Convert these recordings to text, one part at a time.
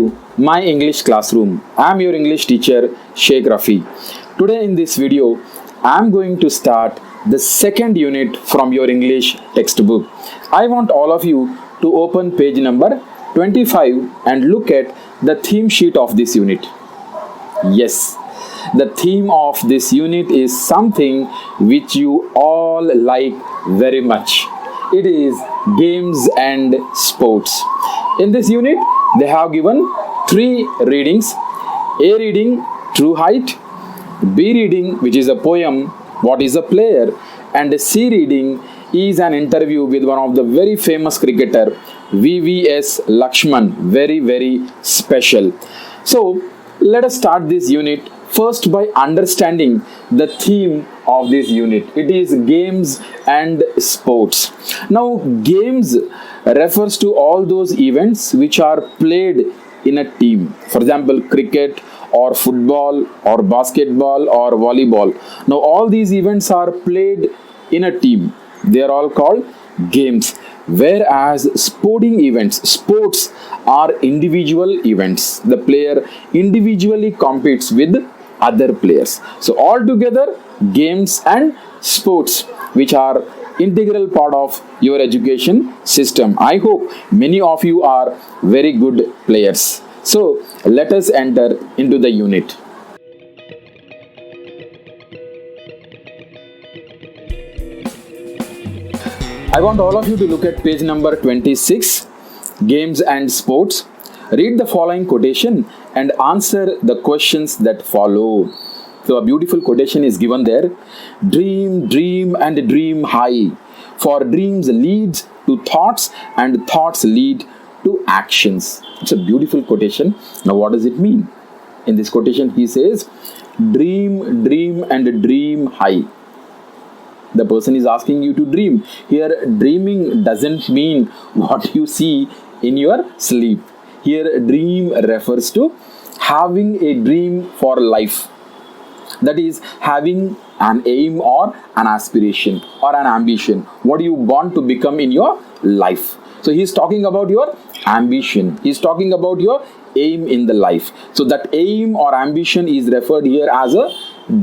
to my English classroom. I am your English teacher Sheikh Rafi. Today in this video, I am going to start the second unit from your English textbook. I want all of you to open page number 25 and look at the theme sheet of this unit. Yes, the theme of this unit is something which you all like very much. It is games and sports. In this unit, they have given 3 readings. A reading, True Height. B reading, which is a poem, What is a Player? And C reading is an interview with one of the very famous cricketer, VVS Lakshman. Very, very special. So, let us start this unit first by understanding the theme of this unit. It is games and sports. Now, games refers to all those events which are played in a team. For example, cricket or football or basketball or volleyball. Now, all these events are played in a team. They are all called games. Whereas sporting events, sports are individual events. The player individually competes with other players. So altogether, games and sports, which are integral part of your education system. I hope many of you are very good players. So let us enter into the unit. I want all of you to look at page number 26, Games and Sports. Read the following quotation and answer the questions that follow. So a beautiful quotation is given there. Dream, dream and dream high. For dreams lead to thoughts and thoughts lead to actions. It's a beautiful quotation. Now what does it mean? In this quotation he says, dream, dream and dream high. The person is asking you to dream. Here dreaming doesn't mean what you see in your sleep. Here dream refers to having a dream for life. That is having an aim or an aspiration or an ambition. What do you want to become in your life? So he is talking about your ambition. He is talking about your aim in the life. So that aim or ambition is referred here as a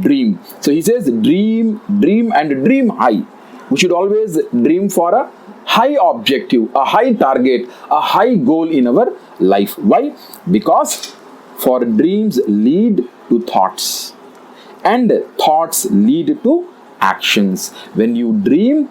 dream. So he says dream, dream and dream high. We should always dream for a high objective, a high target, a high goal in our life. Why? Because for dreams lead to thoughts and thoughts lead to actions. When you dream,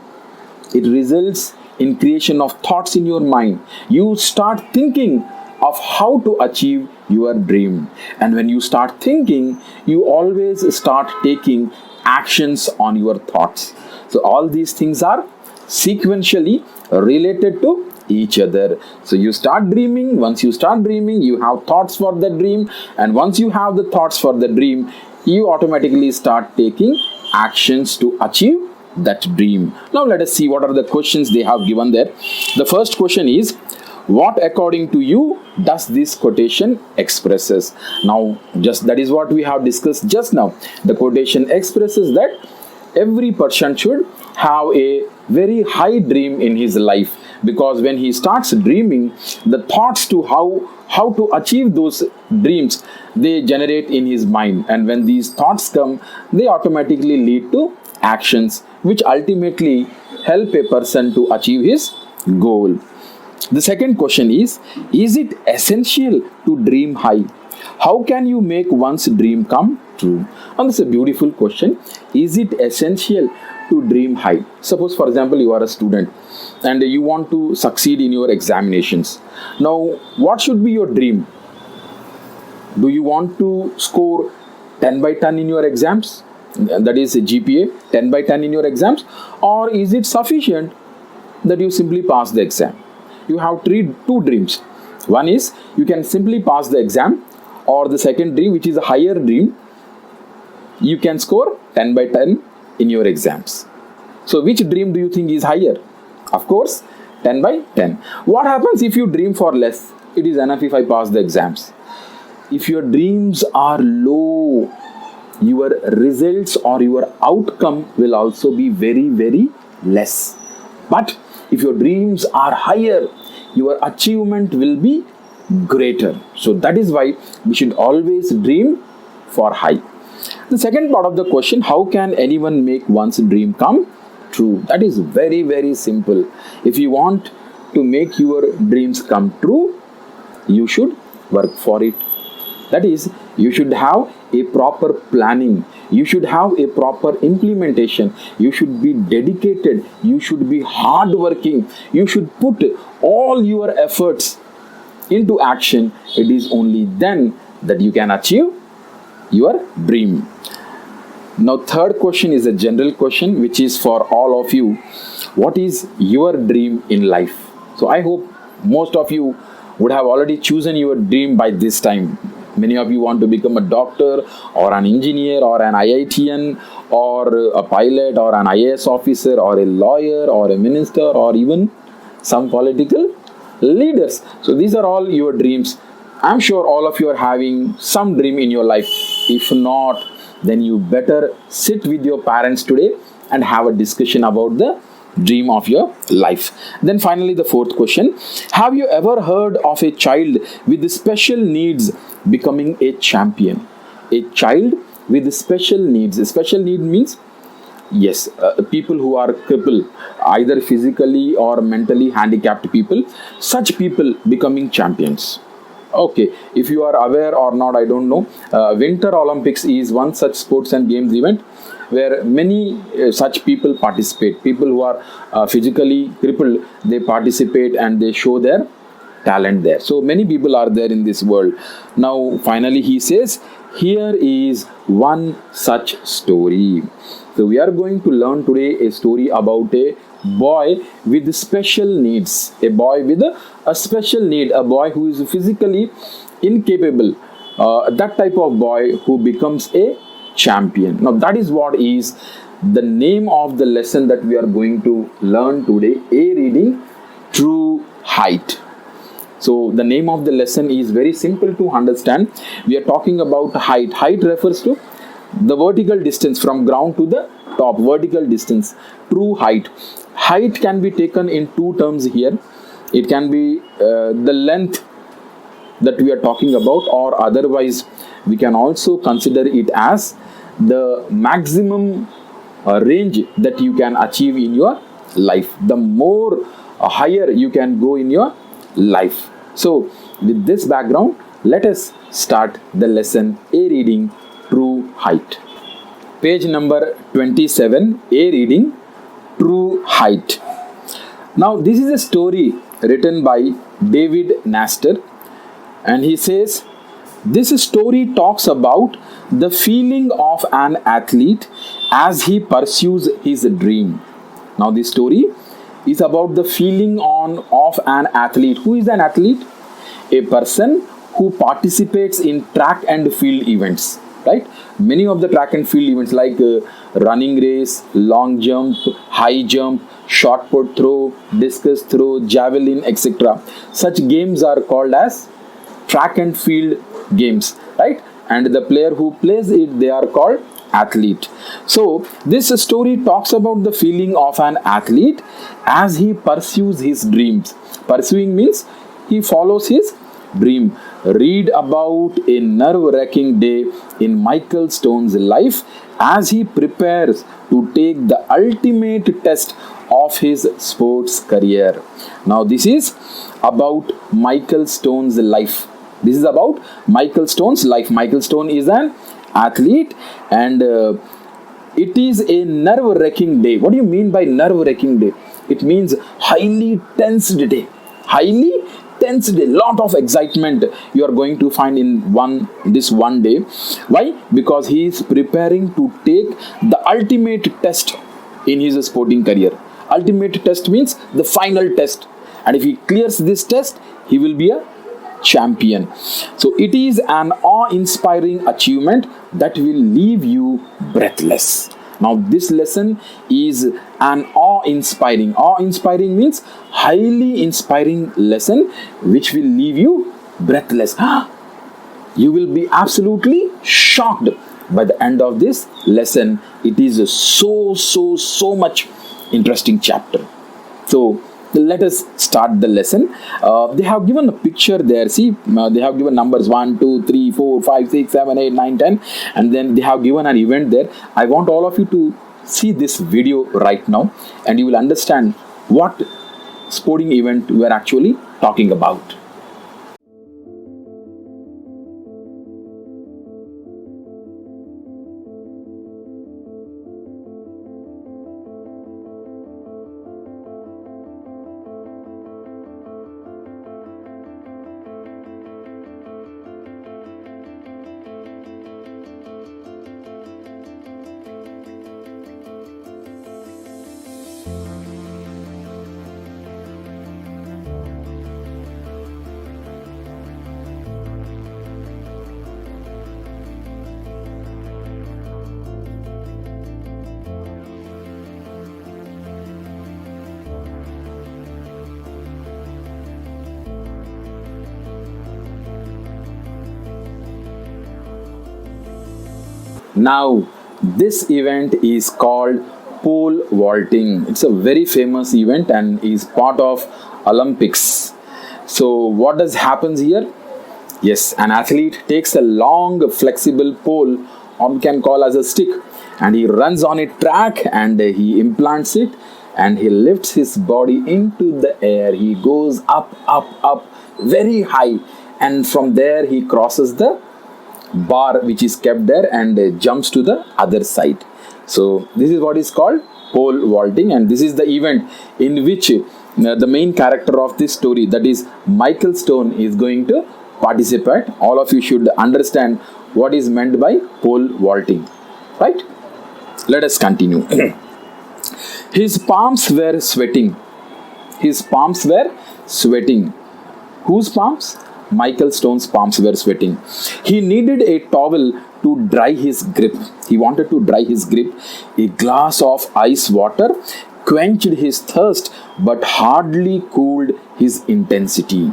it results in creation of thoughts in your mind. You start thinking of how to achieve your dream. And when you start thinking, you always start taking actions on your thoughts. So all these things are sequentially related to each other. So you start dreaming. Once you start dreaming, you have thoughts for the dream. And once you have the thoughts for the dream, you automatically start taking actions to achieve that dream. Now let us see what are the questions they have given there. The first question is, what according to you does this quotation expresses? Now just that is what we have discussed just now. The quotation expresses that every person should have a very high dream in his life, because when he starts dreaming, the thoughts to how to achieve those dreams, they generate in his mind, and when these thoughts come, they automatically lead to actions which ultimately help a person to achieve his goal. The second question is it essential to dream high? How can you make one's dream come true? And this is a beautiful question. Is it essential to dream high? Suppose, for example, you are a student and you want to succeed in your examinations. Now, what should be your dream? Do you want to score 10 by 10 in your exams? That is a GPA, 10 by 10 in your exams? Or is it sufficient that you simply pass the exam? You have two dreams. One is you can simply pass the exam, or the second dream, which is a higher dream, you can score 10 by 10 in your exams. So which dream do you think is higher? Of course, 10 by 10. What happens if you dream for less? It is enough if I pass the exams. If your dreams are low, your results or your outcome will also be very, very less. But if your dreams are higher, your achievement will be greater. So that is why we should always dream for high. The second part of the question, how can anyone make one's dream come true? That is very, very simple. If you want to make your dreams come true, you should work for it. That is, you should have a proper planning. You should have a proper implementation. You should be dedicated. You should be hardworking. You should put all your efforts into action. It is only then that you can achieve your dream. Now, third question is a general question which is for all of you. What is your dream in life? So I hope most of you would have already chosen your dream by this time. Many of you want to become a doctor or an engineer or an IITian or a pilot or an IAS officer or a lawyer or a minister or even some political leaders. So these are all your dreams. I'm sure all of you are having some dream in your life. If not, then you better sit with your parents today and have a discussion about the dream of your life. Then finally, the fourth question, have you ever heard of a child with special needs becoming a champion? A child with special needs. Special need means, yes, people who are crippled, either physically or mentally handicapped people, such people becoming champions. Okay, if you are aware or not, I don't know. Winter Olympics is one such sports and games event where many such people participate. People who are physically crippled, they participate and they show their talent there. So many people are there in this world. Now, finally, he says, here is one such story. So we are going to learn today a story about a boy with special needs. A boy with a special need. A boy who is physically incapable. That type of boy who becomes a champion. Now that is what is the name of the lesson that we are going to learn today. A reading, true height. So the name of the lesson is very simple to understand. We are talking about height. Height refers to the vertical distance from ground to the top. Vertical distance, true height. Height can be taken in two terms here. It can be the length that we are talking about, or otherwise we can also consider it as the maximum range that you can achieve in your life. The more higher you can go in your life. So with this background, let us start the lesson. A reading, true height. Page number 27, A reading, true height. Now this is a story written by David Naster, and he says, this story talks about the feeling of an athlete as he pursues his dream. Now this story is about the feeling of an athlete. Who is an athlete? A person who participates in track and field events, right? Many of the track and field events like running race, long jump, high jump, shot put throw, discus throw, javelin, etc. Such games are called as track and field games, right? And the player who plays it, they are called athlete. So this story talks about the feeling of an athlete as he pursues his dreams. Pursuing means he follows his dream. Read about a nerve-wracking day in Micheal Stone's life as he prepares to take the ultimate test of his sports career. Now this is about Micheal Stone's life. This is about Micheal Stone's life. Micheal Stone is an athlete, and it is a nerve-wracking day. What do you mean by nerve-wracking day? It means highly tensed day. Highly tensed day. Lot of excitement you are going to find in this one day. Why? Because he is preparing to take the ultimate test in his sporting career. Ultimate test means the final test. And if he clears this test, he will be a champion. So it is an awe-inspiring achievement that will leave you breathless. Now this lesson is an awe-inspiring. Awe-inspiring means highly inspiring lesson which will leave you breathless. You will be absolutely shocked by the end of this lesson. It is so much interesting chapter. So let us start the lesson. They have given a picture there. See, they have given numbers 1, 2, 3, 4, 5, 6, 7, 8, 9, 10, and then they have given an event there. I want all of you to see this video right now, and you will understand what sporting event we are actually talking about. Now, this event is called pole vaulting. It's a very famous event and is part of Olympics. So, what does happens here? Yes, an athlete takes a long flexible pole, or we can call as a stick, and he runs on a track and he implants it and he lifts his body into the air. He goes up, up, up, very high, and from there he crosses the bar which is kept there and jumps to the other side. So this is what is called pole vaulting, and this is the event in which the main character of this story, that is Micheal Stone, is going to participate. All of you should understand what is meant by pole vaulting, right? Let us continue. His palms were sweating. His palms were sweating. Whose palms? Micheal Stone's palms were sweating. He needed a towel to dry his grip. He wanted to dry his grip. A glass of ice water quenched his thirst but hardly cooled his intensity.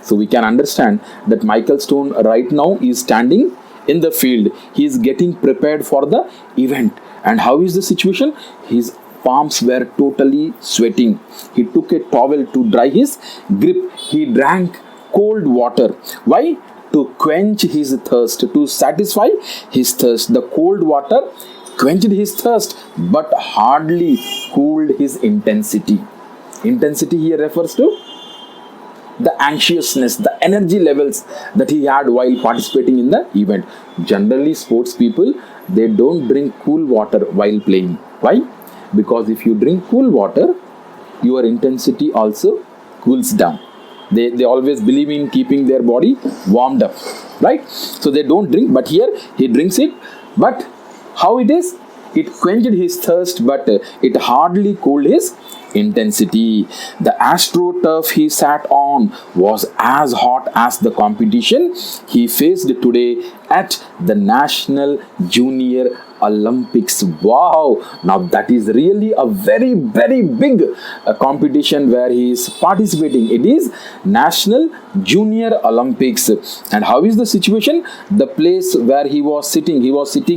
So we can understand that Micheal Stone right now is standing in the field. He is getting prepared for the event. And how is the situation? His palms were totally sweating. He took a towel to dry his grip. He drank cold water. Why? To quench his thirst, to satisfy his thirst. The cold water quenched his thirst but hardly cooled his intensity. Intensity here refers to the anxiousness, the energy levels that he had while participating in the event. Generally, sports people, they don't drink cool water while playing. Why? Because if you drink cool water, your intensity also cools down. They always believe in keeping their body warmed up, right? So they don't drink, but here he drinks it. But how it is? It quenched his thirst, but it hardly cooled his intensity. The AstroTurf he sat on was as hot as the competition he faced today at the National Junior Olympics. Wow! Now that is really a very, very big competition where he is participating. It is National Junior Olympics. And how is the situation? The place where he was sitting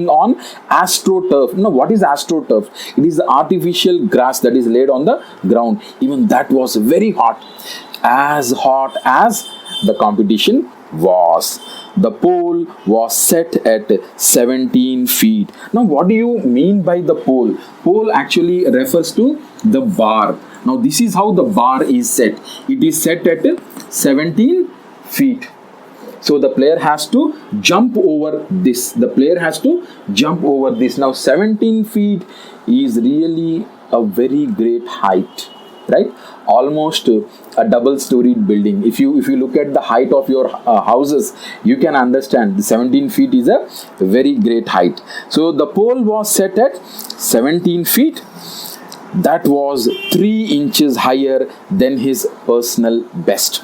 on AstroTurf. Now, what is AstroTurf? It is the artificial grass that is laid on the ground. Even that was very hot as the competition was. The pole was set at 17 feet. Now, what do you mean by the pole? Pole actually refers to the bar. Now, this is how the bar is set. It is set at 17 feet. So, the player has to jump over this. Now, 17 feet is really a very great height, right? Almost a double-storied building. If you look at the height of your houses, you can understand the 17 feet is a very great height. So the pole was set at 17 feet. That was 3 inches higher than his personal best.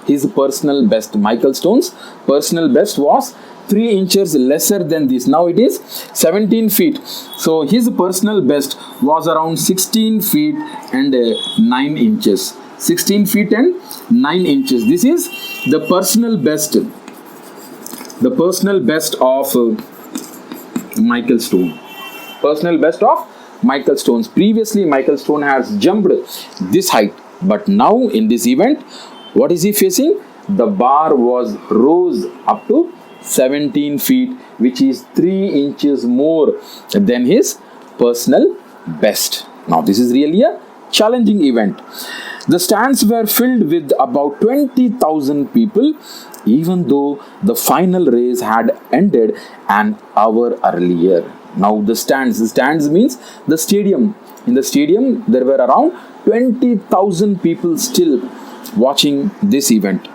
Micheal Stone's personal best was 3 inches lesser than this. Now it is 17 feet. So his personal best was around 16 feet and 9 inches. 16 feet and 9 inches. This is the personal best. The personal best of Micheal Stone. Personal best of Micheal Stone. Previously, Micheal Stone has jumped this height. But now in this event, what is he facing? The bar was rose up to 17 feet, which is 3 inches more than his personal best. Now this is really a challenging event. The stands were filled with about 20,000 people, even though the final race had ended an hour earlier. Now the stands means the stadium. In the stadium, there were around 20,000 people still watching this event.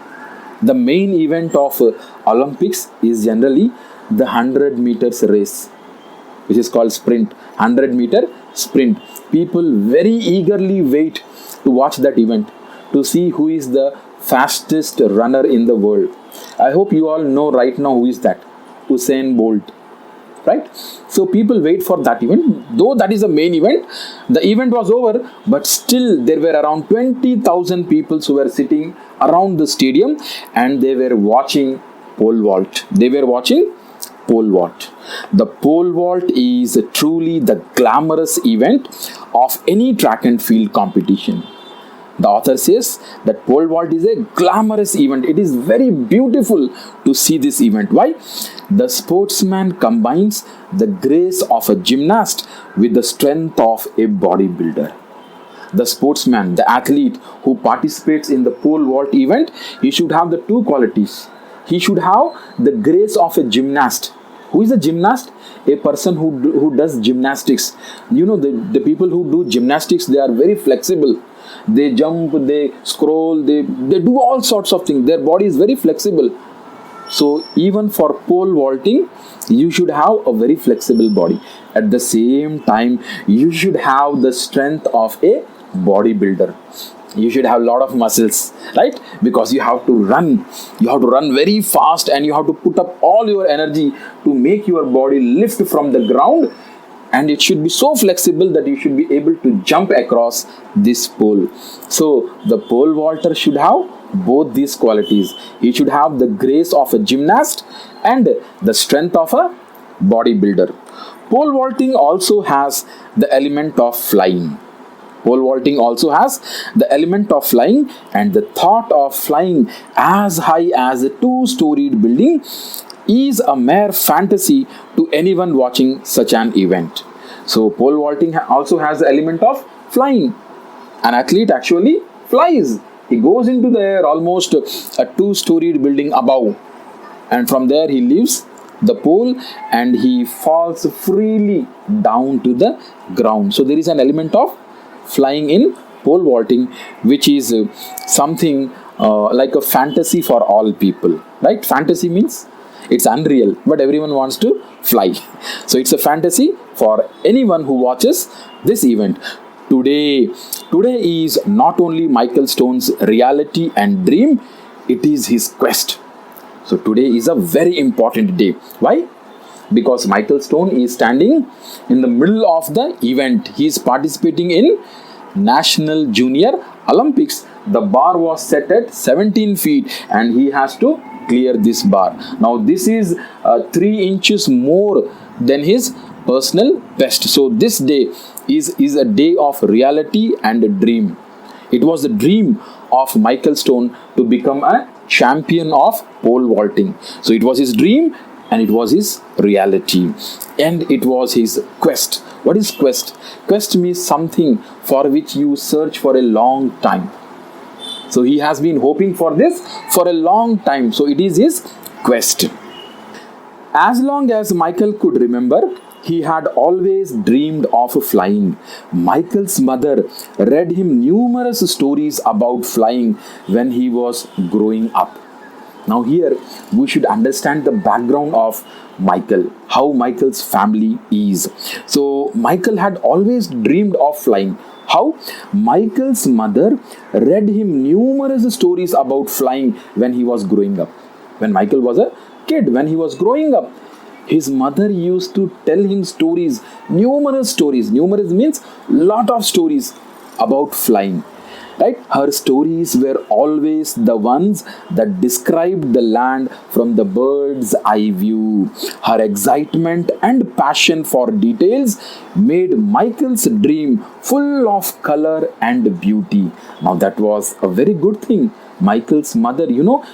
The main event of Olympics is generally the 100 meters race, which is called sprint. 100-meter sprint. People very eagerly wait to watch that event, to see who is the fastest runner in the world. I hope you all know right now who is that. Usain Bolt. Right? So people wait for that event. Though that is the main event, the event was over, but still there were around 20,000 people who were sitting around the stadium and they were watching pole vault. Pole vault. The pole vault is truly the glamorous event of any track and field competition. The author says that pole vault is a glamorous event. It is very beautiful to see this event. Why? The sportsman combines the grace of a gymnast with the strength of a bodybuilder. The sportsman, the athlete who participates in the pole vault event, he should have the two qualities. He should have the grace of a gymnast. Who is a gymnast? A person who does gymnastics. You know, the people who do gymnastics, they are very flexible. They jump, they scroll, they do all sorts of things. Their body is very flexible. So even for pole vaulting, you should have a very flexible body. At the same time, you should have the strength of a bodybuilder. You should have a lot of muscles, right? Because you have to run. You have to run very fast and you have to put up all your energy to make your body lift from the ground. And it should be so flexible that you should be able to jump across this pole. So the pole vaulter should have both these qualities. He should have the grace of a gymnast and the strength of a bodybuilder. Pole vaulting also has the element of flying. Pole vaulting also has the element of flying, and the thought of flying as high as a 2-storied building is a mere fantasy to anyone watching such an event. So pole vaulting also has the element of flying. An athlete actually flies. He goes into the air almost a 2-storied building above, and from there he leaves the pole and he falls freely down to the ground. So there is an element of flying in pole vaulting, which is something like a fantasy for all people, right? Fantasy means it's unreal, but everyone wants to fly. So it's a fantasy for anyone who watches this event. Today is not only Micheal Stone's reality and dream, it is his quest. So today is a very important day. Why? Because Micheal Stone is standing in the middle of the event. He is participating in National Junior Olympics. The bar was set at 17 feet and he has to clear this bar. Now this is 3 inches more than his personal best. So this day is a day of reality and a dream. It was the dream of Micheal Stone to become a champion of pole vaulting. So it was his dream and it was his reality, and it was his quest. What is quest? Quest means something for which you search for a long time. So he has been hoping for this for a long time. So it is his quest. As long as Micheal could remember, he had always dreamed of flying. Michael's mother read him numerous stories about flying when he was growing up. Now here we should understand the background of Micheal, how Michael's family is. So Micheal had always dreamed of flying. How? Michael's mother read him numerous stories about flying when he was growing up. When Micheal was a kid, when he was growing up, his mother used to tell him stories, numerous stories. Numerous means lot of stories about flying. right? Her stories were always the ones that described the land from the bird's eye view. Her excitement and passion for details made Michael's dream full of color and beauty. Now that was a very good thing. Michael's mother,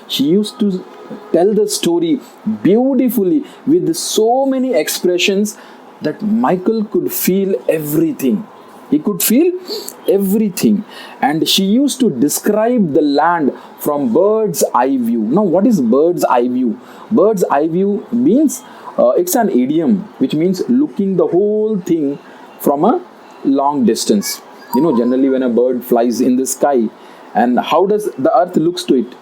she used to tell the story beautifully with so many expressions that Michael could feel everything. He could feel everything. And she used to describe the land from bird's eye view. Now, what is bird's eye view? Bird's eye view means, it's an idiom which means looking the whole thing from a long distance. Generally when a bird flies in the sky, and how does the earth looks to it?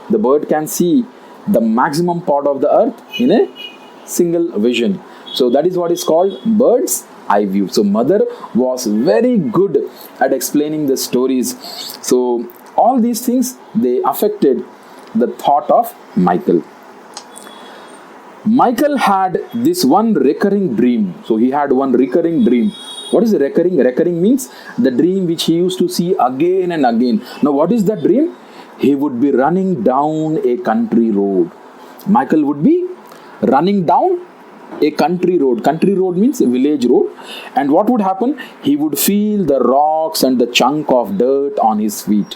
The bird can see the maximum part of the earth in a single vision. So that is what is called bird's eye view. So mother was very good at explaining the stories. So all these things, they affected the thought of Michael. Michael had this one recurring dream. So he had one recurring dream. What is recurring? Recurring means the dream which he used to see again and again. Now what is that dream? He would be running down a country road. Michael would be running down a country road. Country road means a village road. And what would happen? He would feel the rocks and the chunk of dirt on his feet.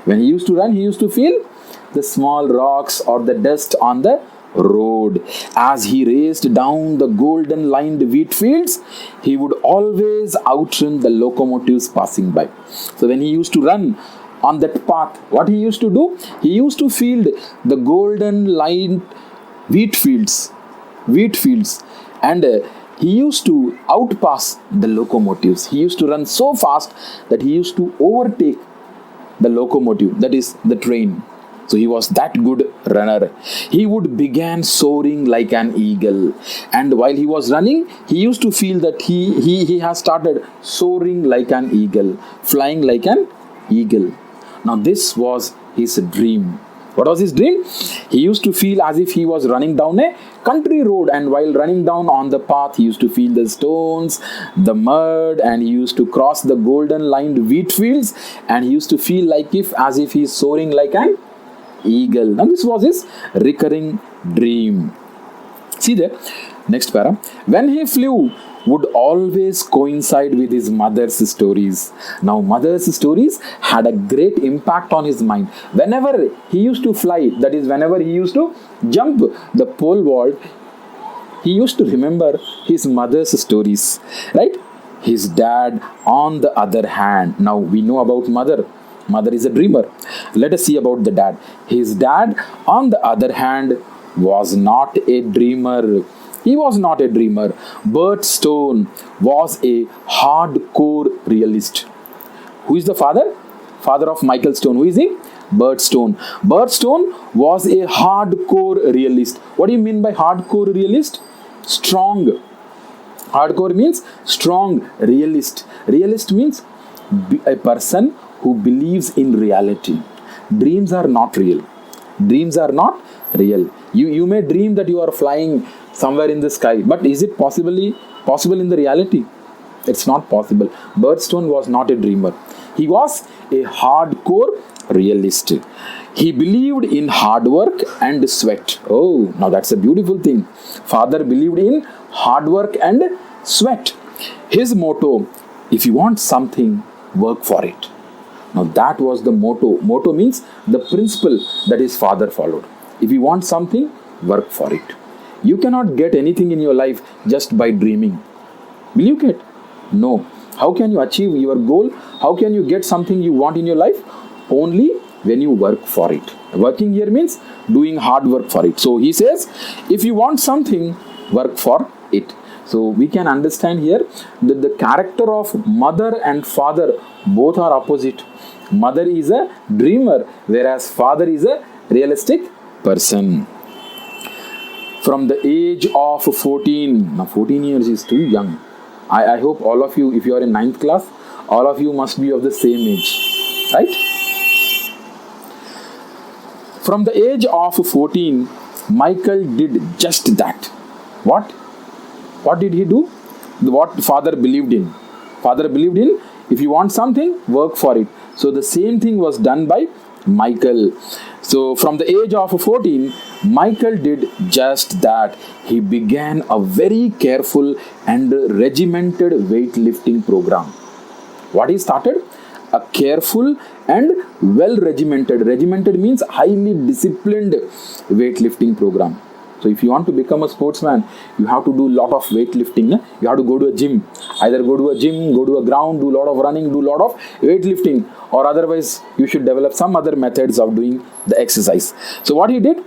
When he used to run, he used to feel the small rocks or the dust on the road. As he raced down the golden lined wheat fields, he would always outrun the locomotives passing by. So when he used to run on that path, what he used to do? He used to feel the golden lined wheat fields, and he used to outpass the locomotives. He used to run so fast that he used to overtake the locomotive, that is the train. So he was that good runner. He would begin soaring like an eagle. And while he was running, he used to feel that he has started soaring like an eagle, flying like an eagle. Now this was his dream. What was his dream? He used to feel as if he was running down a country road, and while running down on the path, he used to feel the stones, the mud, and he used to cross the golden lined wheat fields, and he used to feel as if he is soaring like an eagle. Now this was his recurring dream. See there, next para. When he flew, would always coincide with his mother's stories. Now mother's stories had a great impact on his mind. Whenever he used to fly, that is whenever he used to jump the pole vault, he used to remember his mother's stories, right? His dad, on the other hand, now we know about mother. Mother is a dreamer. Let us see about the dad. His dad, on the other hand, was not a dreamer. He was not a dreamer. Mildred Stone was a hardcore realist. Who is the father? Father of Micheal Stone. Who is he? Mildred Stone. Mildred Stone was a hardcore realist. What do you mean by hardcore realist? Strong. Hardcore means strong realist. Realist means a person who believes in reality. Dreams are not real. Dreams are not real. You may dream that you are flying somewhere in the sky, but is it possible in the reality? It's not possible. Mildred Stone was not a dreamer. He was a hardcore realist. He believed in hard work and sweat. Oh, now that's a beautiful thing. Father believed in hard work and sweat. His motto, if you want something, work for it. Now that was the motto. Motto means the principle that his father followed. If you want something, work for it. You cannot get anything in your life just by dreaming. Will you get? No. How can you achieve your goal? How can you get something you want in your life? Only when you work for it. Working here means doing hard work for it. So he says, if you want something, work for it. So we can understand here that the character of mother and father both are opposite. Mother is a dreamer, whereas father is a realistic person. From the age of 14, now 14 years is too young. I hope all of you, if you are in 9th class, all of you must be of the same age, right? From the age of 14, Michael did just that. What did he do? What father believed in. Father believed in If you want something, work for it. So the same thing was done by Micheal. So from the age of 14, Micheal did just that. He began a very careful and regimented weightlifting program. What he started? A careful and well regimented. Regimented means highly disciplined weightlifting program. So if you want to become a sportsman, you have to do a lot of weightlifting. You have to go to a gym. Either go to a gym, go to a ground, do a lot of running, do a lot of weightlifting, or otherwise you should develop some other methods of doing the exercise. So what he did?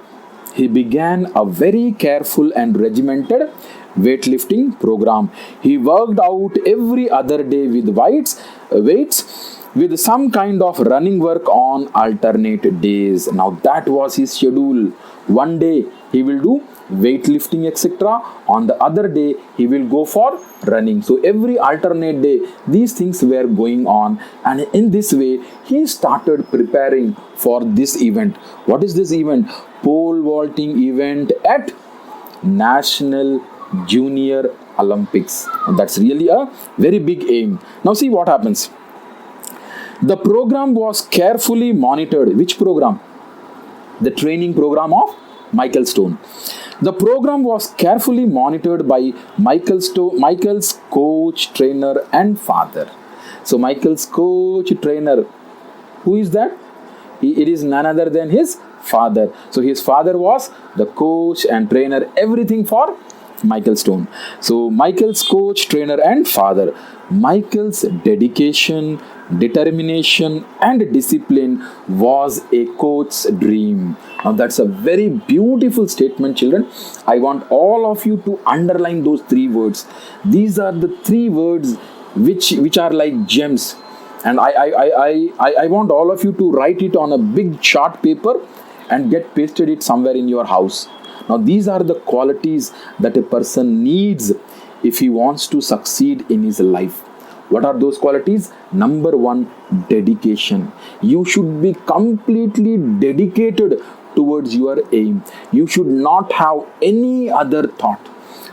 He began a very careful and regimented weightlifting program. He worked out every other day with weights with some kind of running work on alternate days. Now that was his schedule. One day he will do weightlifting, etc. On the other day he will go for running. So every alternate day these things were going on, and in this way he started preparing for this event. What is this event? Pole vaulting event at National Junior Olympics. And that's really a very big aim. Now see what happens. The program was carefully monitored. Which program? The training program of Micheal Stone. The program was carefully monitored by Micheal's coach, trainer and father. So Micheal's coach, trainer, who is that? It is none other than his father. So his father was the coach and trainer, everything for Micheal Stone. So Micheal's coach, trainer and father. Micheal's dedication, determination and discipline was a coach's dream. Now that's a very beautiful statement, children. I want all of you to underline those three words. These are the three words which are like gems, and I want all of you to write it on a big chart paper and get pasted it somewhere in your house. Now these are the qualities that a person needs if he wants to succeed in his life. What are those qualities? Number one, dedication. You should be completely dedicated towards your aim. You should not have any other thought.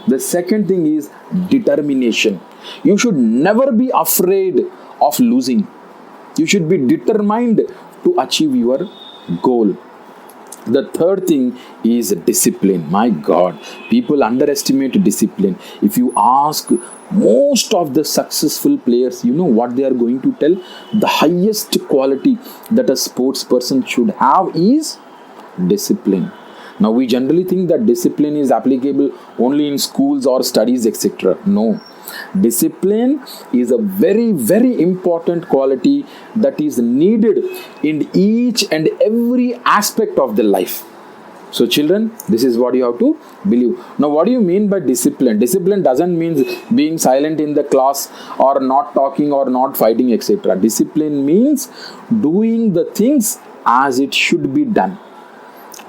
The second thing is determination. You should never be afraid of losing. You should be determined to achieve your goal. The third thing is discipline. My God, people underestimate discipline. If you ask most of the successful players, you know what they are going to tell? The highest quality that a sports person should have is discipline. Now we generally think that discipline is applicable only in schools or studies, etc. No. Discipline is a very, very important quality that is needed in each and every aspect of the life. So children, this is what you have to believe. Now what do you mean by discipline? Discipline doesn't mean being silent in the class or not talking or not fighting, etc. Discipline means doing the things as it should be done.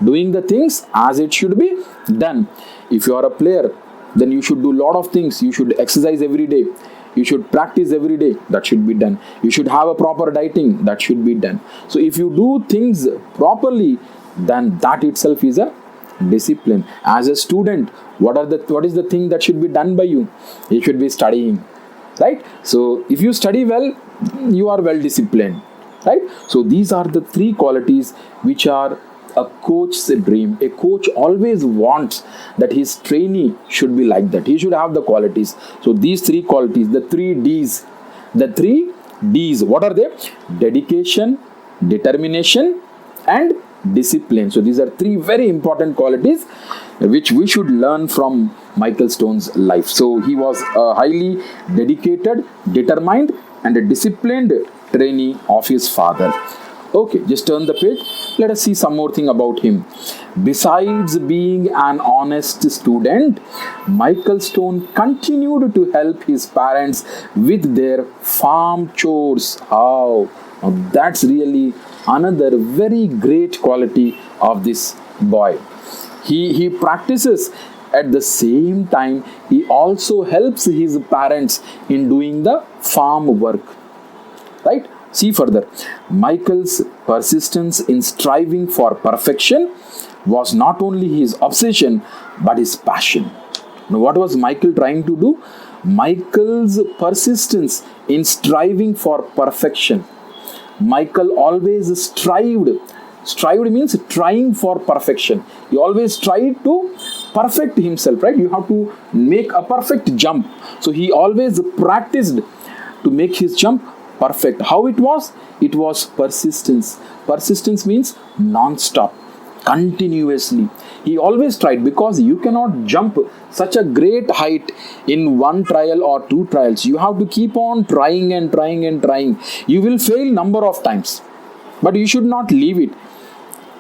Doing the things as it should be done. If you are a player, then you should do a lot of things. You should exercise every day. You should practice every day. That should be done. You should have a proper dieting. That should be done. So if you do things properly, then that itself is a discipline. As a student, what is the thing that should be done by you? You should be studying, right? So if you study well, you are well disciplined, right? So these are the three qualities which are a coach's dream. A coach always wants that his trainee should be like that. He should have the qualities. So these three qualities, the three D's. The three D's, what are they? Dedication, determination and discipline. So these are three very important qualities which we should learn from Micheal Stone's life. So he was a highly dedicated, determined and a disciplined trainee of his father. Okay, just turn the page. Let us see some more thing about him. Besides being an honest student, Micheal Stone continued to help his parents with their farm chores. How? Now that's really another very great quality of this boy. He practices. At the same time, he also helps his parents in doing the farm work. Right? See further. Micheal's persistence in striving for perfection was not only his obsession but his passion. Now, what was Micheal trying to do? Micheal's persistence in striving for perfection. Micheal always strived. Strived means trying for perfection. He always tried to perfect himself, right? You have to make a perfect jump. So he always practiced to make his jump perfect. How it was? It was persistence. Persistence means non-stop, continuously. He always tried, because you cannot jump such a great height in one trial or two trials. You have to keep on trying and trying and trying. You will fail number of times, but you should not leave it.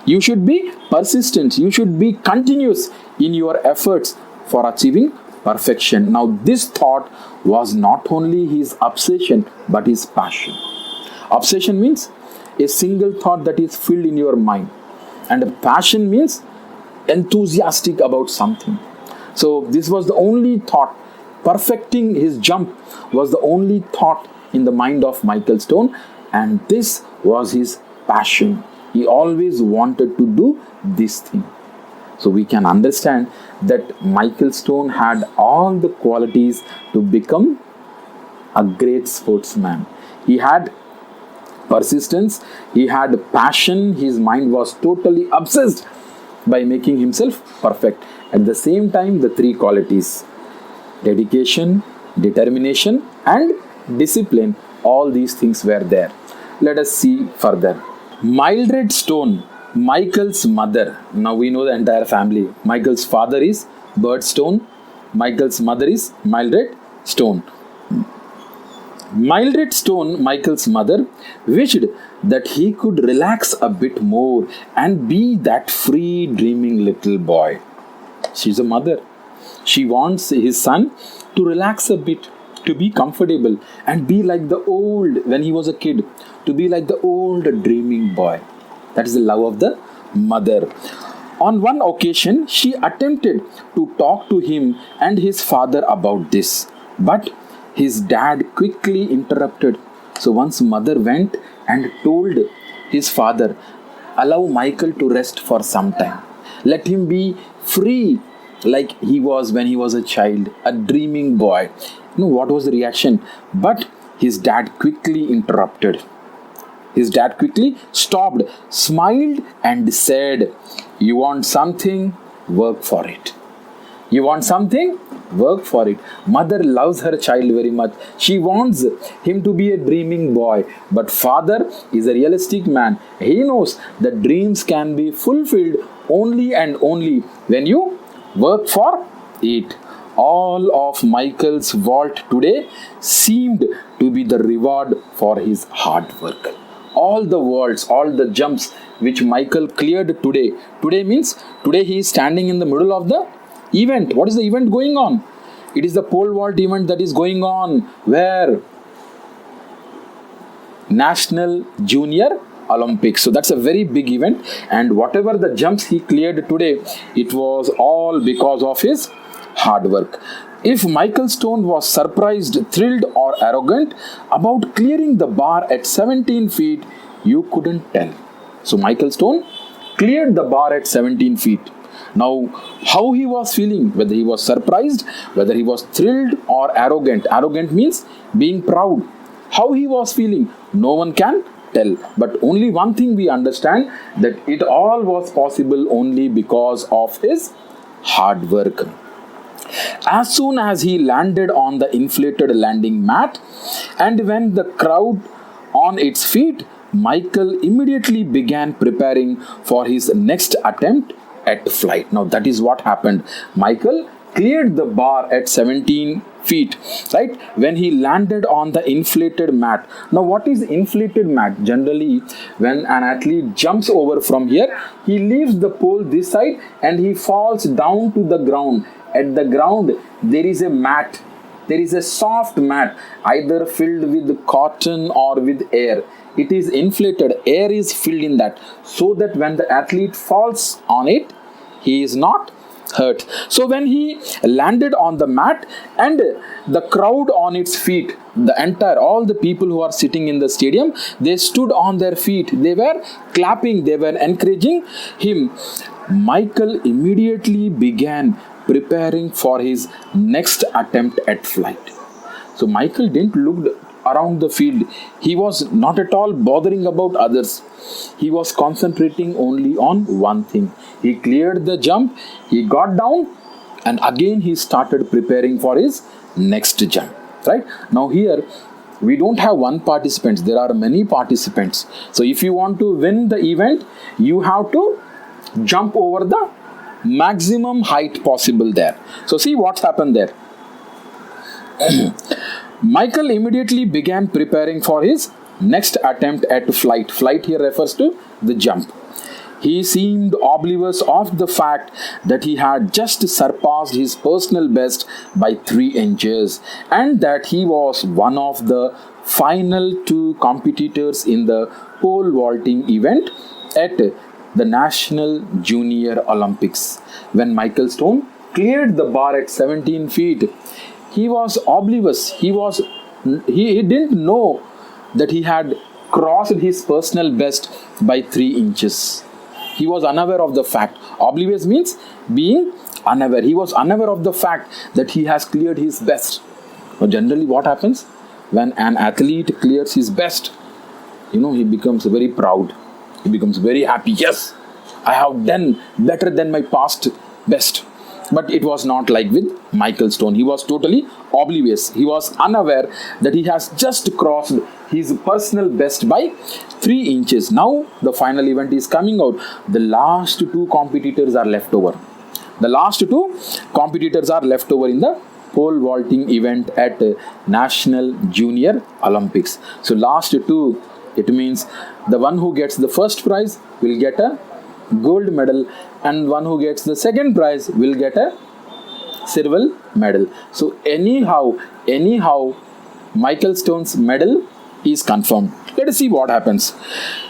You should be persistent. You should be continuous in your efforts for achieving perfection. Now, this thought was not only his obsession, but his passion. Obsession means a single thought that is filled in your mind. And passion means enthusiastic about something. So this was the only thought. Perfecting his jump was the only thought in the mind of Micheal Stone, and this was his passion. He always wanted to do this thing. So we can understand that Micheal Stone had all the qualities to become a great sportsman. He had persistence, he had passion, his mind was totally obsessed by making himself perfect. At the same time, the three qualities: dedication, determination, and discipline. All these things were there. Let us see further. Mildred Stone, Micheal's mother. Now we know the entire family. Micheal's father is Bert Stone. Micheal's mother is Mildred Stone. Mildred Stone, Micheal's mother, wished that he could relax a bit more and be that free, dreaming little boy. She's a mother. She wants his son to relax a bit, to be comfortable and be like the old, when he was a kid, to be like the old dreaming boy. That is the love of the mother. On one occasion, she attempted to talk to him and his father about this, but his dad quickly interrupted. So once mother went and told his father, allow Micheal to rest for some time. Let him be free like he was when he was a child, a dreaming boy. You know what was the reaction? But his dad quickly interrupted. His dad quickly stopped, smiled and said, you want something? Work for it. You want something? Work for it. Mother loves her child very much. She wants him to be a dreaming boy. But father is a realistic man. He knows that dreams can be fulfilled only and only when you work for it. All of Micheal's vault today seemed to be the reward for his hard work. All the vaults, all the jumps which Micheal cleared today. Today means today he is standing in the middle of the event. What is the event going on? It is the pole vault event that is going on. Where? National Junior Olympics. So that's a very big event, and whatever the jumps he cleared today, it was all because of his hard work. If Micheal Stone was surprised, thrilled or arrogant about clearing the bar at 17 feet, you couldn't tell. So Micheal Stone cleared the bar at 17 feet. Now, how he was feeling, whether he was surprised, whether he was thrilled or arrogant. Arrogant means being proud. How he was feeling, no one can tell. But only one thing we understand, that it all was possible only because of his hard work. As soon as he landed on the inflated landing mat and when the crowd on its feet, Micheal immediately began preparing for his next attempt at flight. Now that is what happened. Micheal cleared the bar at 17 feet, right? When he landed on the inflated mat. Now what is inflated mat? Generally, when an athlete jumps over from here, he leaves the pole this side and he falls down to the ground. At the ground, there is a mat. There is a soft mat, either filled with cotton or with air. It is inflated. Air is filled in that, so that when the athlete falls on it, he is not hurt. So when he landed on the mat and the crowd on its feet, all the people who are sitting in the stadium, they stood on their feet. They were clapping. They were encouraging him. Micheal immediately began preparing for his next attempt at flight. So Michael didn't look around the field. He was not at all bothering about others. He was concentrating only on one thing. He cleared the jump, he got down, and again he started preparing for his next jump. Right? Now here, we don't have one participant. There are many participants. So if you want to win the event, you have to jump over the maximum height possible there. So see what's happened there. Michael immediately began preparing for his next attempt at flight. Flight here refers to the jump. He seemed oblivious of the fact that he had just surpassed his personal best by 3 inches and that he was one of the final 2 competitors in the pole vaulting event at the National Junior Olympics. When Micheal Stone cleared the bar at 17 feet, he was oblivious. He didn't know that he had crossed his personal best by 3 inches. He was unaware of the fact. Oblivious means being unaware. He was unaware of the fact that he has cleared his best. Now, generally what happens when an athlete clears his best? He becomes very proud. He becomes very happy. Yes, I have done better than my past best. But it was not like with Micheal Stone. He was totally oblivious. He was unaware that he has just crossed his personal best by 3 inches. Now the final event is coming out. The last 2 competitors are left over. The last 2 competitors are left over in the pole vaulting event at National Junior Olympics. So last 2, it means the one who gets the first prize will get a gold medal and one who gets the second prize will get a silver medal. So anyhow Micheal Stone's medal is confirmed. Let us see what happens.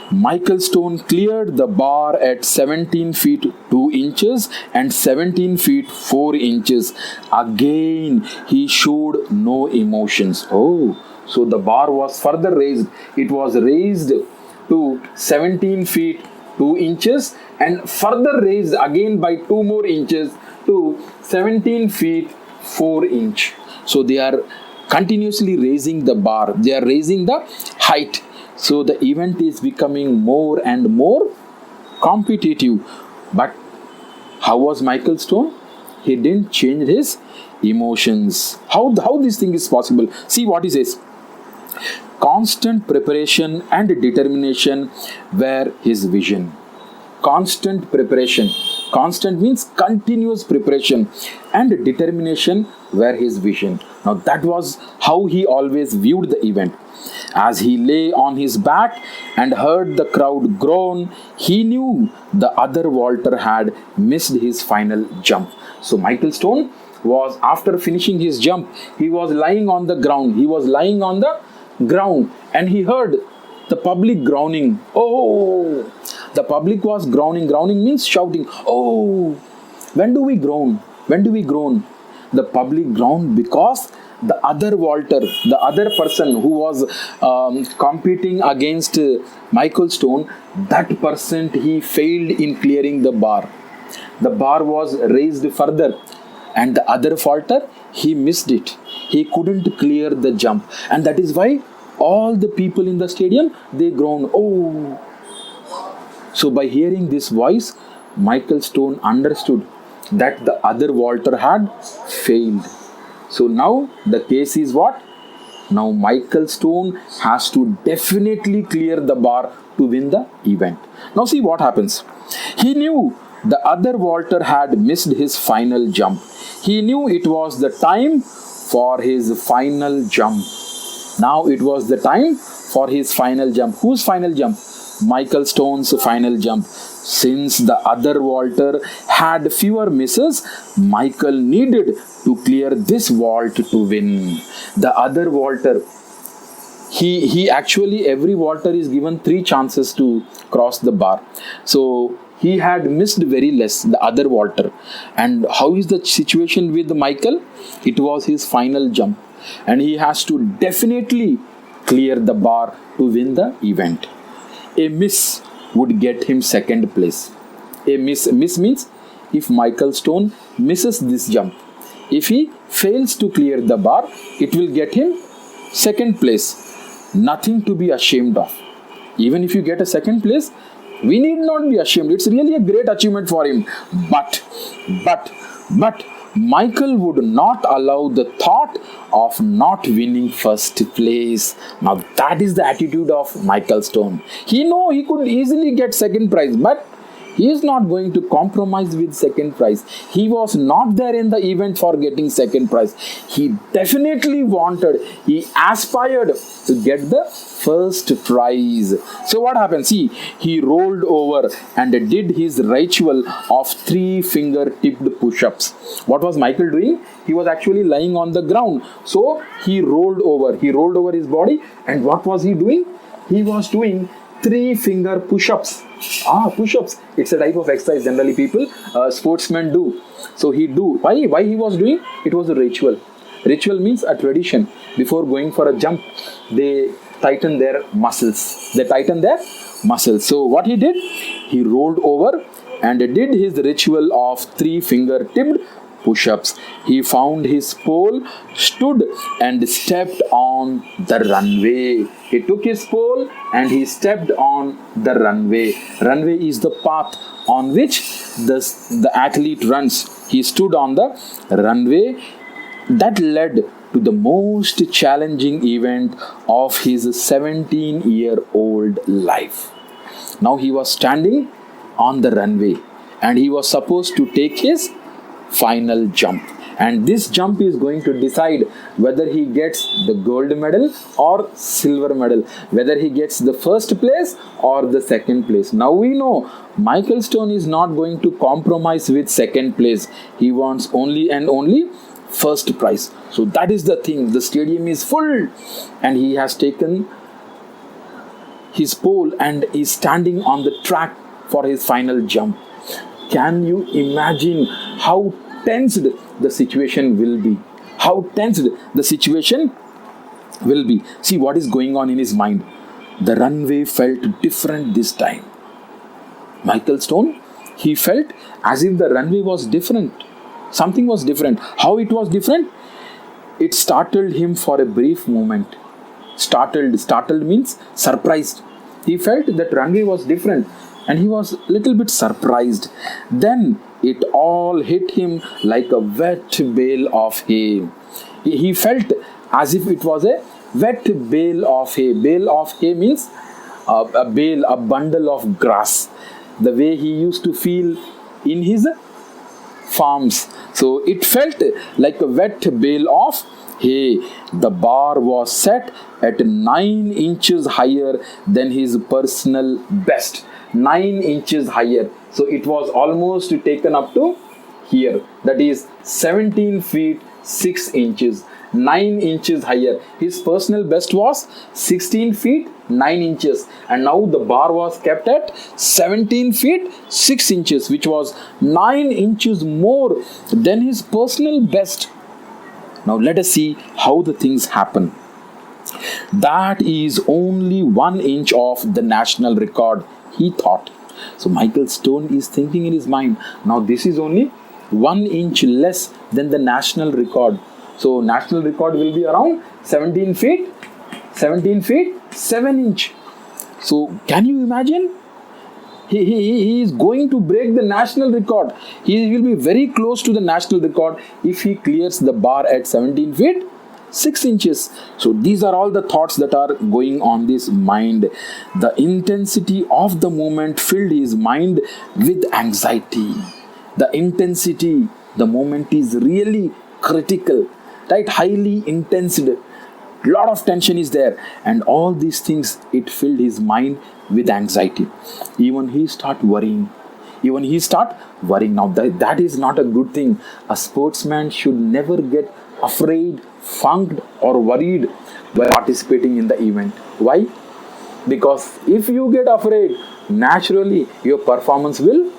Micheal Stone cleared the bar at 17 feet 2 inches and 17 feet 4 inches. Again, he showed no emotions. Oh, so the bar was further raised. It was raised to 17 feet 2 inches and further raised again by 2 more inches to 17 feet 4 inch. So they are continuously raising the bar. They are raising the height. So the event is becoming more and more competitive. But how was Micheal Stone? He didn't change his emotions. How this thing is possible? See what he says. Constant preparation and determination were his vision. Constant preparation. Constant means continuous preparation and determination were his vision. Now that was how he always viewed the event. As he lay on his back and heard the crowd groan, he knew the other vaulter had missed his final jump. So Micheal Stone was, after finishing his jump, he was lying on the ground. He was lying on the ground and he heard the public groaning. Oh, the public was groaning. Groaning means shouting. Oh, when do we groan? When do we groan? The public groaned because the other vaulter, the other person who was competing against Micheal Stone, that person, he failed in clearing the bar. The bar was raised further and the other vaulter, he missed it. He couldn't clear the jump, and that is why all the people in the stadium, they groaned. Oh. So by hearing this voice, Micheal Stone understood that the other vaulter had failed. So now the case is what? Now Micheal Stone has to definitely clear the bar to win the event. Now see what happens. He knew the other vaulter had missed his final jump. He knew it was the time for his final jump. Now it was the time for his final jump. Whose final jump? Micheal Stone's final jump. Since the other vaulter had fewer misses, Micheal needed to clear this vault to win. The other vaulter, he actually, every vaulter is given 3 chances to cross the bar. So he had missed very less, the other vaulter. And how is the situation with Micheal? It was his final jump. And he has to definitely clear the bar to win the event. A miss would get him second place. A miss means if Micheal Stone misses this jump? If he fails to clear the bar, it will get him second place. Nothing to be ashamed of. Even if you get a second place, we need not be ashamed. It's really a great achievement for him. But Micheal would not allow the thought of not winning first place. Now that is the attitude of Micheal Stone. He know he could easily get second prize, but he is not going to compromise with second prize. He was not there in the event for getting second prize. He definitely wanted, he aspired to get the first prize. So what happened? See, he rolled over and did his ritual of 3 finger-tipped push-ups. What was Micheal doing? He was actually lying on the ground. So he rolled over his body, and what was he doing? He was doing 3 finger push-ups. Push-ups. It's a type of exercise generally people, sportsmen do. So he do. Why he was doing? It was a ritual. Ritual means a tradition. Before going for a jump, they tighten their muscles. So what he did? He rolled over and did his ritual of 3 finger-tipped push-ups. He found his pole, stood and stepped on the runway. He took his pole and he stepped on the runway. Runway is the path on which the athlete runs. He stood on the runway. That led to the most challenging event of his 17-year-old life. Now he was standing on the runway and he was supposed to take his final jump, and this jump is going to decide whether he gets the gold medal or silver medal, whether he gets the first place or the second place. Now we know Micheal Stone is not going to compromise with second place. He wants only and only first prize. So that is the thing. The stadium is full and he has taken his pole and is standing on the track for his final jump. Can you imagine how tensed the situation will be? How tensed the situation will be. See what is going on in his mind. The runway felt different this time. Micheal Stone, he felt as if the runway was different. Something was different. How it was different? It startled him for a brief moment. Startled means surprised. He felt that runway was different and he was a little bit surprised. Then it all hit him like a wet bale of hay. He felt as if it was a wet bale of hay. Bale of hay means a bale, a bundle of grass. The way he used to feel in his farms. So it felt like a wet bale of hay. The bar was set at 9 inches higher than his personal best. 9 inches higher. So it was almost taken up to here. That is 17 feet 6 inches. 9 inches higher. His personal best was 16 feet 9 inches. And now the bar was kept at 17 feet 6 inches, which was 9 inches more than his personal best. Now let us see how the things happen. That is only 1 inch of the national record, he thought. So Micheal Stone is thinking in his mind, now this is only 1 inch less than the national record. So national record will be around 17 feet 7 inch. So can you imagine? He is going to break the national record. He will be very close to the national record if he clears the bar at 17 feet 6 inches. So these are all the thoughts that are going on his mind. The intensity of the moment filled his mind with anxiety. The intensity, the moment is really critical, right? Highly intense. Lot of tension is there, and all these things, it filled his mind with anxiety. Even he start worrying. Now that is not a good thing. A sportsman should never get afraid, funked or worried by participating in the event. Why? Because if you get afraid, naturally your performance will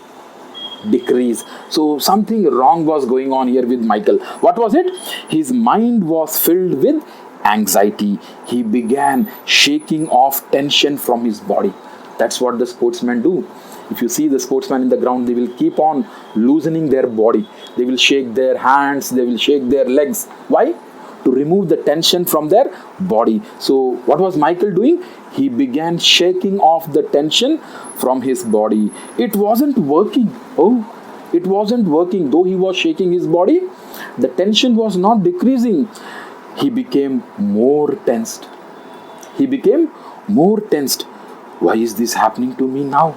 decrease. So something wrong was going on here with Micheal. What was it? His mind was filled with anxiety. He began shaking off tension from his body. That's what the sportsmen do. If you see the sportsman in the ground, they will keep on loosening their body. They will shake their hands, they will shake their legs. Why? To remove the tension from their body. So what was Micheal doing? He began shaking off the tension from his body. It wasn't working. It wasn't working. Though he was shaking his body, the tension was not decreasing. He became more tensed. He became more tensed. Why is this happening to me now?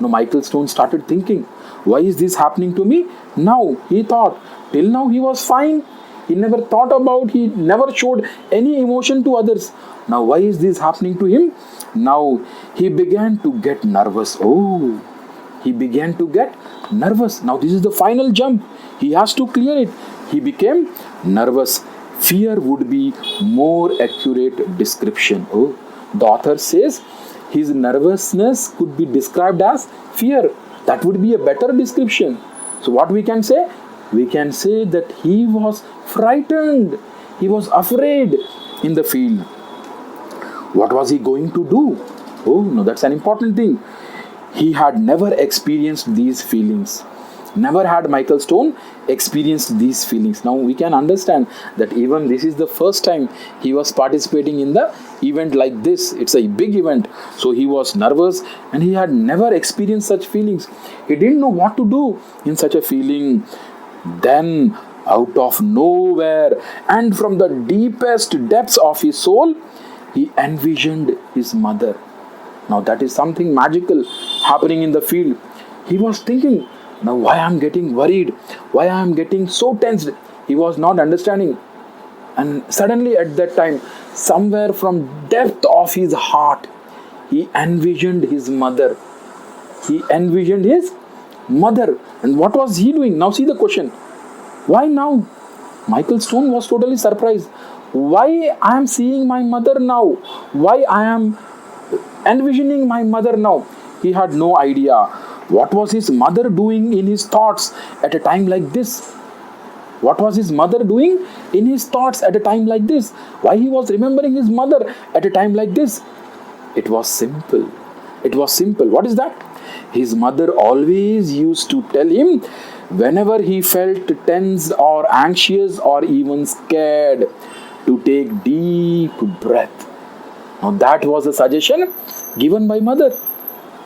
Now Micheal Stone started thinking, why is this happening to me now? He thought, till now he was fine. He never thought about, he never showed any emotion to others. Now why is this happening to him? Now he began to get nervous. He began to get nervous. Now this is the final jump. He has to clear it. He became nervous. Fear would be more accurate description. The author says his nervousness could be described as fear. That would be a better description. So what we can say? We can say that he was frightened. He was afraid in the field. What was he going to do? No, that's an important thing. He had never experienced these feelings. Never had Micheal Stone experienced these feelings. Now we can understand that even this is the first time he was participating in the event like this. It's a big event. So he was nervous and he had never experienced such feelings. He didn't know what to do in such a feeling. Then out of nowhere and from the deepest depths of his soul, he envisioned his mother. Now that is something magical happening in the field. He was thinking, now why I am getting worried? Why I am getting so tensed? He was not understanding. And suddenly at that time, somewhere from depth of his heart, he envisioned his mother. He envisioned his mother. And what was he doing? Now see the question. Why now? Micheal Stone was totally surprised. Why I am seeing my mother now? Why I am envisioning my mother now? He had no idea. What was his mother doing in his thoughts at a time like this? What was his mother doing in his thoughts at a time like this? Why he was remembering his mother at a time like this? It was simple. It was simple. What is that? His mother always used to tell him whenever he felt tense or anxious or even scared to take deep breath. Now that was a suggestion given by mother.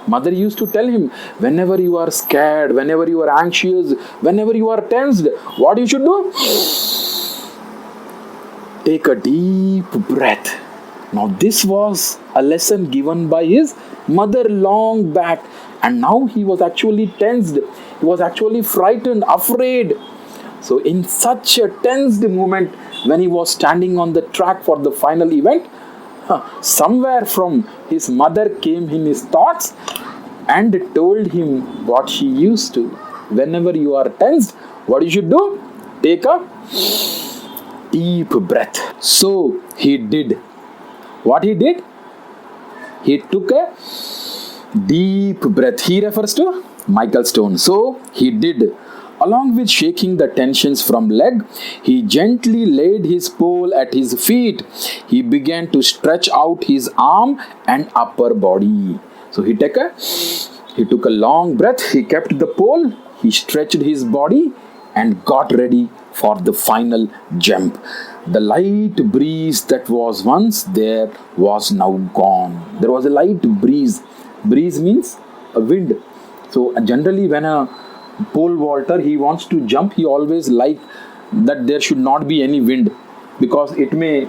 Mother used to tell him, whenever you are scared, whenever you are anxious, whenever you are tensed, what you should do? Take a deep breath. Now this was a lesson given by his mother long back. And now he was actually tensed. He was actually frightened, afraid. So in such a tensed moment, when he was standing on the track for the final event, somewhere from his mother came in his thoughts and told him what she used to. Whenever you are tensed, what you should do? Take a deep breath. So he did. What he did? He took a deep breath. He refers to Micheal Stone. So he did. Along with shaking the tensions from leg, he gently laid his pole at his feet. He began to stretch out his arm and upper body. So he took a long breath. He kept the pole. He stretched his body and got ready for the final jump. The light breeze that was once there was now gone. There was a light breeze. Breeze means a wind. So generally when a pole vaulter, he wants to jump, he always like that there should not be any wind because it may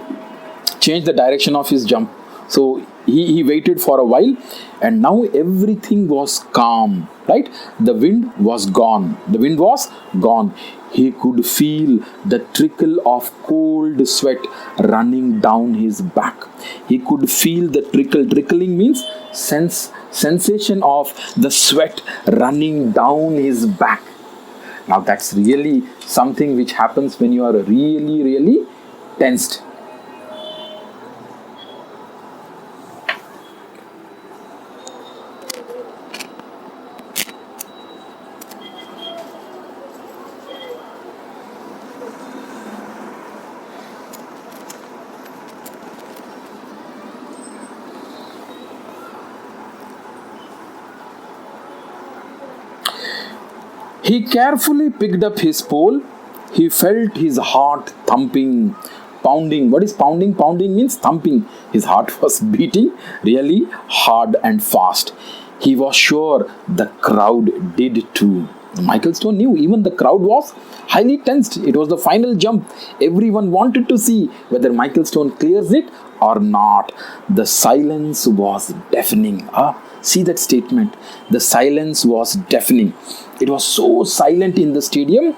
change the direction of his jump. So he waited for a while and now everything was calm, right? The wind was gone. The wind was gone. He could feel the trickle of cold sweat running down his back. He could feel the trickle. Trickling means sensation of the sweat running down his back. Now that's really something which happens when you are really, really tensed. He carefully picked up his pole. He felt his heart thumping, pounding. What is pounding? Pounding means thumping. His heart was beating really hard and fast. He was sure the crowd did too. Micheal Stone knew even the crowd was highly tensed. It was the final jump. Everyone wanted to see whether Micheal Stone clears it or not. The silence was deafening. See that statement. The silence was deafening. It was so silent in the stadium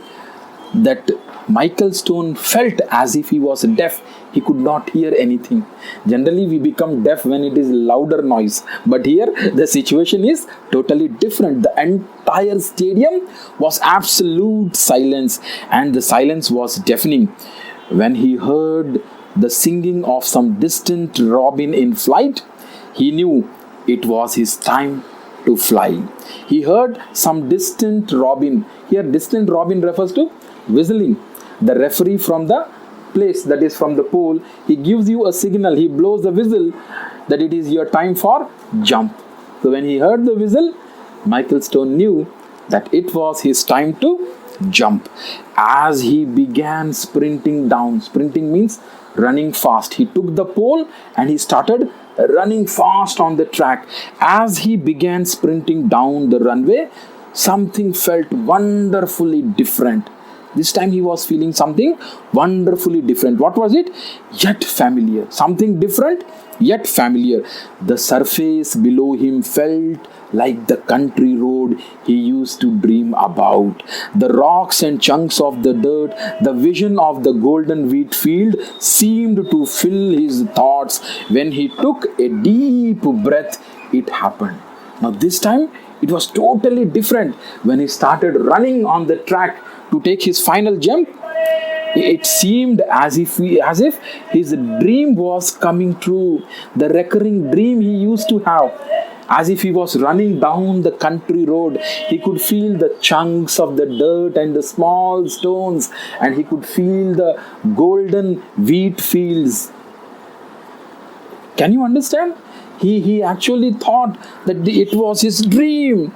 that Micheal Stone felt as if he was deaf. He could not hear anything. Generally, we become deaf when it is louder noise. But here, the situation is totally different. The entire stadium was absolute silence, and the silence was deafening. When he heard the singing of some distant robin in flight, he knew it was his time to fly. He heard some distant robin. Here, distant robin refers to whistling. The referee from the place, that is from the pole, he gives you a signal. He blows the whistle that it is your time for jump. So when he heard the whistle, Micheal Stone knew that it was his time to jump. As he began sprinting down, sprinting means running fast. He took the pole and he started running fast on the track. As he began sprinting down the runway, something felt wonderfully different. This time he was feeling something wonderfully different. What was it? Yet familiar. Something different, yet familiar. The surface below him felt like the country road he used to dream about. The rocks and chunks of the dirt, the vision of the golden wheat field seemed to fill his thoughts. When he took a deep breath, it happened. Now this time it was totally different. When he started running on the track to take his final jump, it seemed as if his dream was coming true. The recurring dream he used to have. As if he was running down the country road, he could feel the chunks of the dirt and the small stones, and he could feel the golden wheat fields. Can you understand? He actually thought that it was his dream,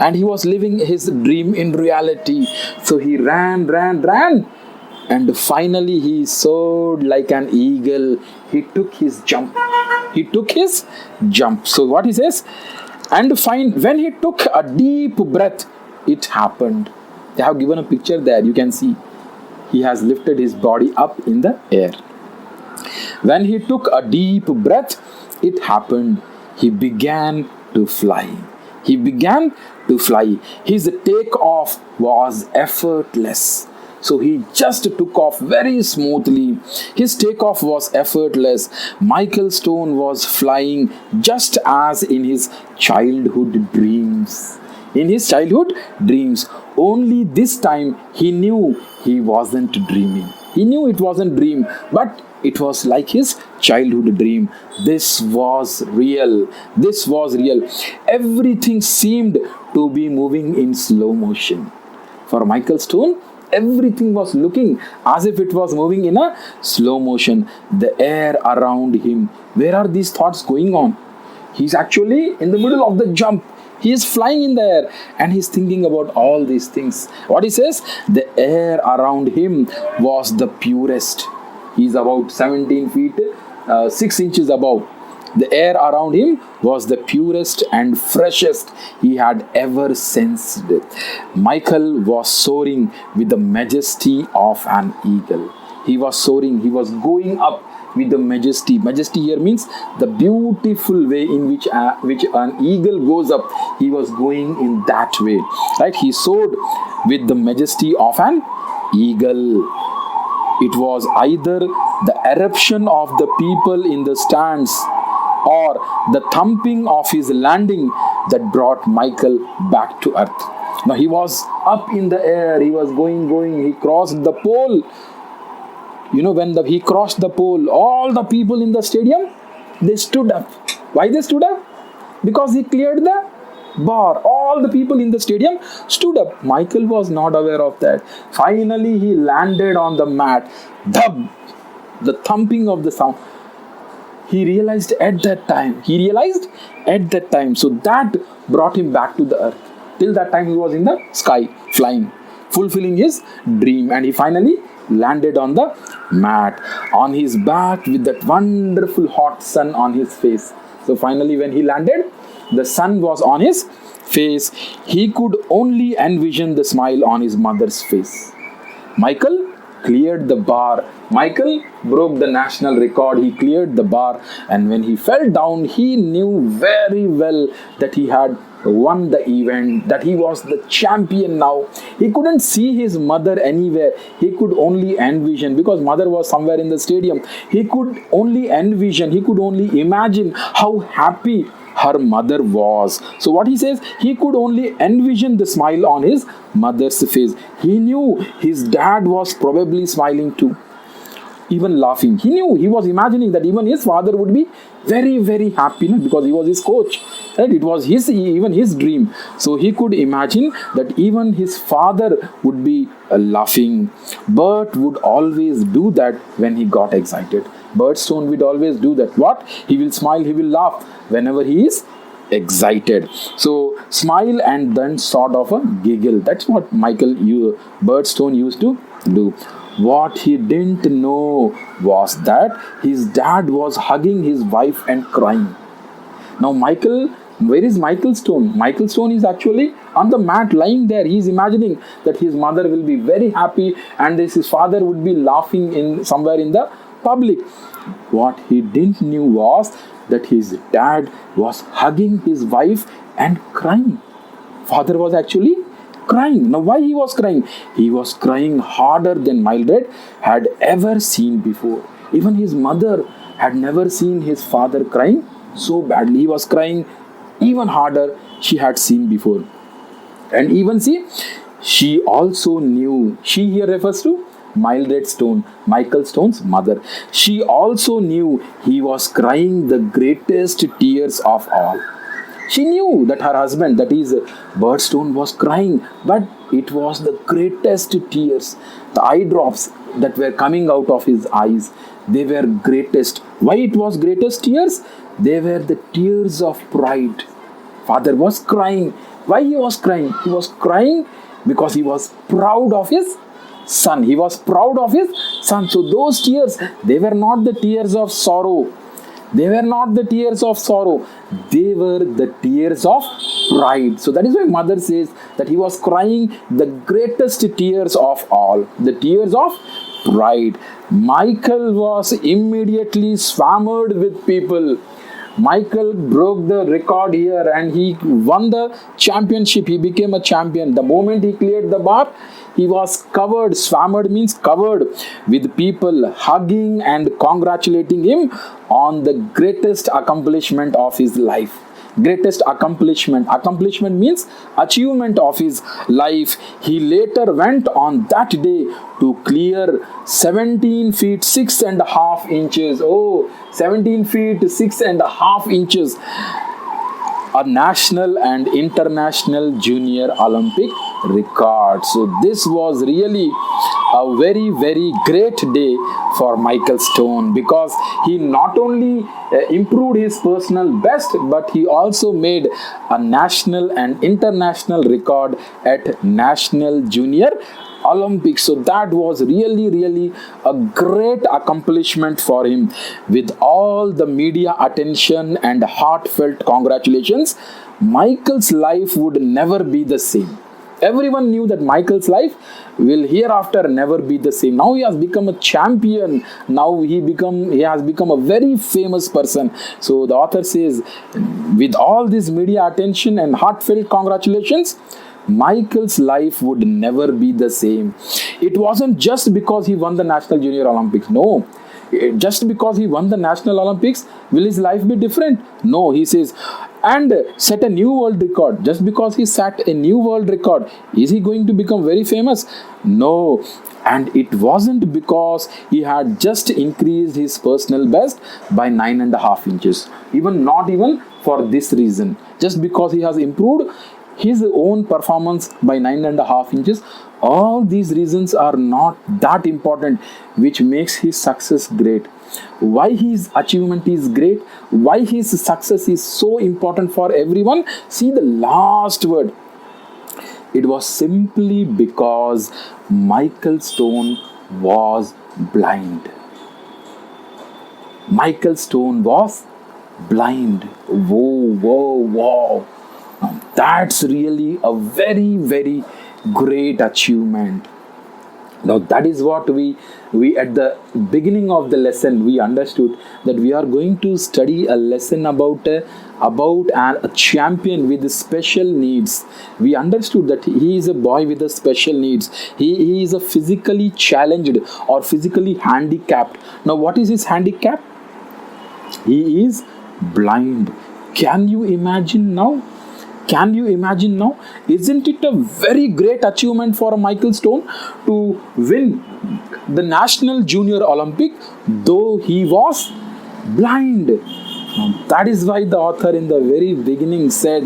and he was living his dream in reality. So he ran, and finally he soared like an eagle. He took his jump. So what he says? And when he took a deep breath, it happened. They have given a picture there. You can see he has lifted his body up in the air. When he took a deep breath, it happened. He began to fly. His takeoff was effortless. So he just took off very smoothly. His takeoff was effortless. Micheal Stone was flying just as in his childhood dreams. Only this time he knew he wasn't dreaming. He knew it wasn't dream, but it was like his childhood dream. This was real. Everything seemed to be moving in slow motion. For Micheal Stone, everything was looking as if it was moving in a slow motion. The air around him. Where are these thoughts going on? He's actually in the middle of the jump. He is flying in the air and he's thinking about all these things. What he says? The air around him was the purest. He's about 17 feet, 6 inches above. The air around him was the purest and freshest he had ever sensed. Micheal was soaring with the majesty of an eagle. He was soaring, he was going up with the majesty. Majesty here means the beautiful way in which an eagle goes up. He was going in that way. Right? He soared with the majesty of an eagle. It was either the eruption of the people in the stands or the thumping of his landing that brought Micheal back to earth. Now he was up in the air, he was going, he crossed the pole. When he crossed the pole, all the people in the stadium, they stood up. Why they stood up? Because he cleared the bar. All the people in the stadium stood up. Micheal was not aware of that. Finally, he landed on the mat. The thumping of the sound. He realized at that time. So that brought him back to the earth. Till that time he was in the sky, flying, fulfilling his dream, and he finally landed on the mat, on his back, with that wonderful hot sun on his face. So finally when he landed, the sun was on his face. He could only envision the smile on his mother's face. Micheal cleared the bar. Micheal broke the national record. He cleared the bar, and when he fell down, he knew very well that he had won the event, that he was the champion now. He couldn't see his mother anywhere. He could only envision, because mother was somewhere in the stadium. He could only envision, he could only imagine how happy her mother was. So what he says, he could only envision the smile on his mother's face. He knew his dad was probably smiling too, even laughing. He knew, he was imagining that even his father would be very, very happy, because he was his coach, right? It was even his dream. So he could imagine that even his father would be laughing. Bert would always do that when he got excited. Bert Stone would always do that. What? He will smile, he will laugh whenever he is excited. So smile and then sort of a giggle. That's what Bert Stone used to do. What he didn't know was that his dad was hugging his wife and crying. Now where is Micheal Stone? Micheal Stone is actually on the mat lying there. He is imagining that his mother will be very happy and his father would be laughing somewhere in the public. What he didn't knew was that his dad was hugging his wife and crying. Father was actually crying. Now why he was crying? He was crying harder than Mildred had ever seen before. Even his mother had never seen his father crying so badly. He was crying even harder she had seen before. And even she also knew, she here refers to Mildred Stone, Micheal Stone's mother. She also knew he was crying the greatest tears of all. She knew that her husband, that is Bert Stone, was crying, but it was the greatest tears. The eye drops that were coming out of his eyes, they were greatest. Why it was greatest tears? They were the tears of pride. Father was crying. Why he was crying? He was crying because he was proud of his son. He was proud of his son. So those tears, they were not the tears of sorrow. They were not the tears of sorrow. They were the tears of pride. So that is why mother says that he was crying the greatest tears of all. The tears of pride. Micheal was immediately swarmed with people. Micheal broke the record here and he won the championship. He became a champion. The moment he cleared the bar, he was covered. Swarmed means covered with people hugging and congratulating him on the greatest accomplishment of his life. Greatest accomplishment. Accomplishment means achievement of his life. He later went on that day to clear 17 feet 6 and a half inches. 17 feet 6 and a half inches. A national and international junior Olympic record. So this was really a very, very great day for Micheal Stone, because he not only improved his personal best, but he also made a national and international record at National Junior Olympics. So that was really, really a great accomplishment for him. With all the media attention and heartfelt congratulations, Micheal's life would never be the same. Everyone knew that Micheal's life will hereafter never be the same. Now he has become a champion. Now he has become a very famous person. So the author says, with all this media attention and heartfelt congratulations, Micheal's life would never be the same. It wasn't just because he won the National Junior Olympics. No. Just because he won the National Olympics, will his life be different? No, he says, and set a new world record. Just because he set a new world record, is he going to become very famous? No. And it wasn't because he had just increased his personal best by 9.5 inches. Not even for this reason. Just because he has improved his own performance by 9.5 inches, all these reasons are not that important, which makes his success great. Why his achievement is great, why his success is so important for everyone. See the last word. It was simply because Micheal Stone was blind. Micheal Stone was blind. Whoa. Now, that's really a very, very great achievement. Now that is what we at the beginning of the lesson we understood, that we are going to study a lesson about a champion with special needs. We understood that he is a boy with a special needs. He is a physically challenged or physically handicapped. Now what is his handicap? He is blind. Can you imagine now? Isn't it a very great achievement for Micheal Stone to win the National Junior Olympic though he was blind? That is why the author in the very beginning said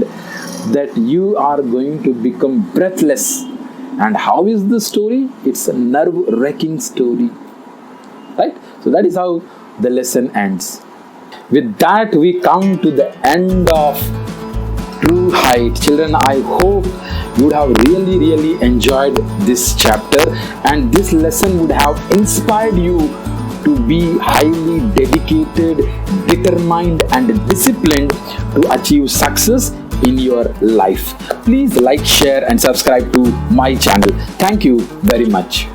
that you are going to become breathless. And how is the story? It's a nerve-wracking story. Right? So that is how the lesson ends. With that, we come to the end of True Height. Children, I hope you would have really enjoyed this chapter, and this lesson would have inspired you to be highly dedicated, determined and disciplined to achieve success in your life. Please like, share and subscribe to my channel. Thank you very much.